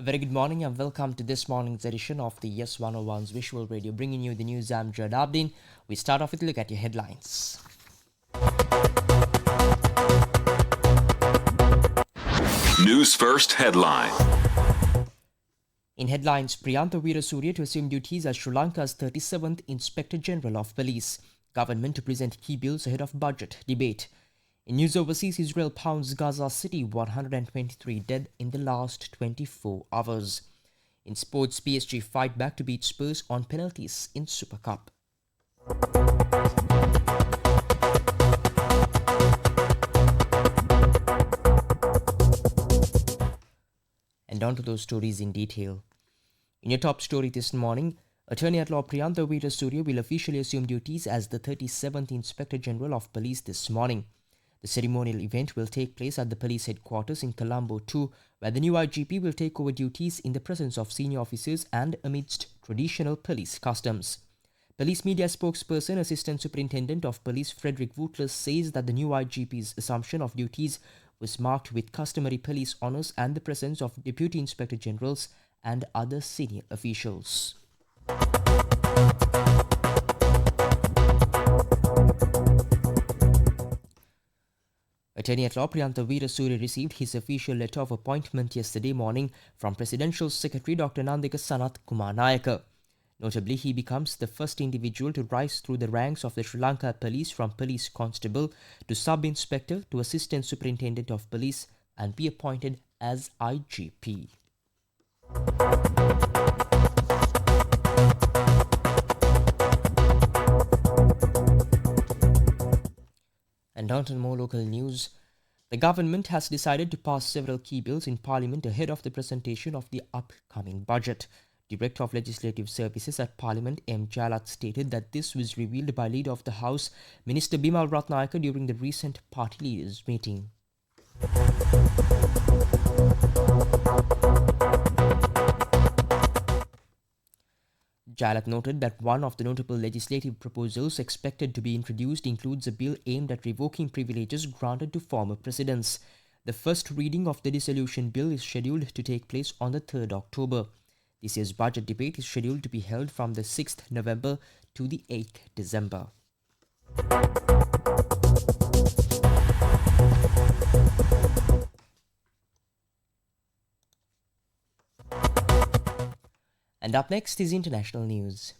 very good morning and welcome to this morning's edition of the YES101's Visual Radio, bringing you the news. I'm Jad Abdin. We start off with a look at your headlines. News First headline. In headlines, Priyantha Weerasooriya to assume duties as Sri Lanka's 37th Inspector General of Police. Government to present key bills ahead of budget debate. In news overseas, Israel pounds Gaza City, 123 dead in the last 24 hours. In sports, PSG fight back to beat Spurs on penalties in Super Cup. And on to those stories in detail. In your top story this morning, Attorney at Law Priyantha Weerasooriya will officially assume duties as the 37th Inspector General of Police this morning. The ceremonial event will take place at the police headquarters in Colombo too, where the new IGP will take over duties in the presence of senior officers and amidst traditional police customs. Police media spokesperson, Assistant Superintendent of Police Frederick Wootler says that the new IGP's assumption of duties was marked with customary police honours and the presence of Deputy Inspector Generals and other senior officials. Attorney at Law Priyantha Weerasooriya received his official letter of appointment yesterday morning from Presidential Secretary Dr. Nandika Sanath Kumar Nayaka. Notably, he becomes the first individual to rise through the ranks of the Sri Lanka Police from Police Constable to Sub-Inspector to Assistant Superintendent of Police and be appointed as IGP. And on to more local news. The government has decided to pass several key bills in Parliament ahead of the presentation of the upcoming budget. Director of Legislative Services at Parliament, M. Jalat, stated that this was revealed by Leader of the House, Minister Bimal Ratnayaka, during the recent party leaders' meeting. Jalat noted that one of the notable legislative proposals expected to be introduced includes a bill aimed at revoking privileges granted to former presidents. The first reading of the dissolution bill is scheduled to take place on the 3rd October. This year's budget debate is scheduled to be held from the 6th November to the 8th December. And up next is international news.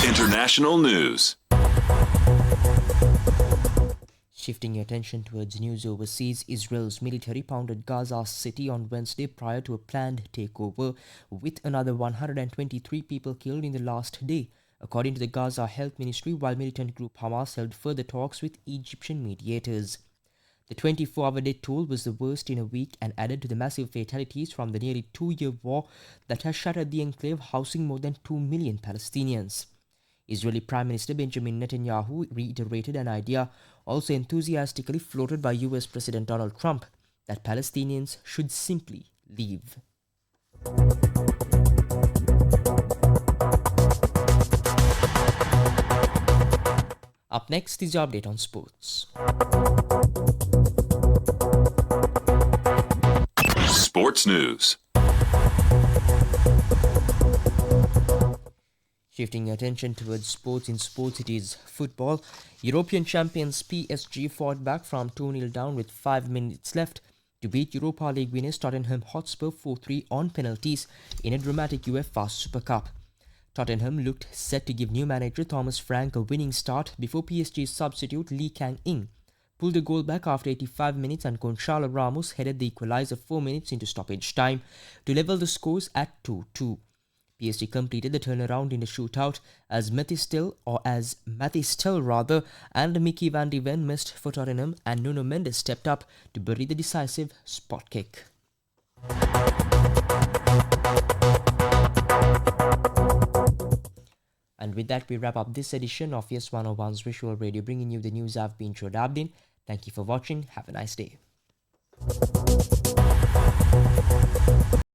International news. Shifting your attention towards news overseas, Israel's military pounded Gaza City on Wednesday prior to a planned takeover, with another 123 people killed in the last day, according to the Gaza Health Ministry, while militant group Hamas held further talks with Egyptian mediators. The 24-hour death toll was the worst in a week and added to the massive fatalities from the nearly 2-year war that has shattered the enclave housing more than 2 million Palestinians. Israeli Prime Minister Benjamin Netanyahu reiterated an idea also enthusiastically floated by US President Donald Trump that Palestinians should simply leave. Up next is your update on sports. Sports news. Shifting attention towards sports, in sports it is football. European champions PSG fought back from 2-0 down with 5 minutes left to beat Europa League winners Tottenham Hotspur 4-3 on penalties in a dramatic UEFA Super Cup. Tottenham looked set to give new manager Thomas Frank a winning start before PSG's substitute Lee Kang-in pulled a goal back after 85 minutes and Gonçalo Ramos headed the equalizer 4 minutes into stoppage time to level the scores at 2-2. PSG completed the turnaround in a shootout as Mathys Tel and Mickey van de Ven missed for Tottenham and Nuno Mendes stepped up to bury the decisive spot kick. And with that, we wrap up this edition of YES101's Visual Radio, bringing you the news. I've been Jod Abdin. Thank you for watching. Have a nice day.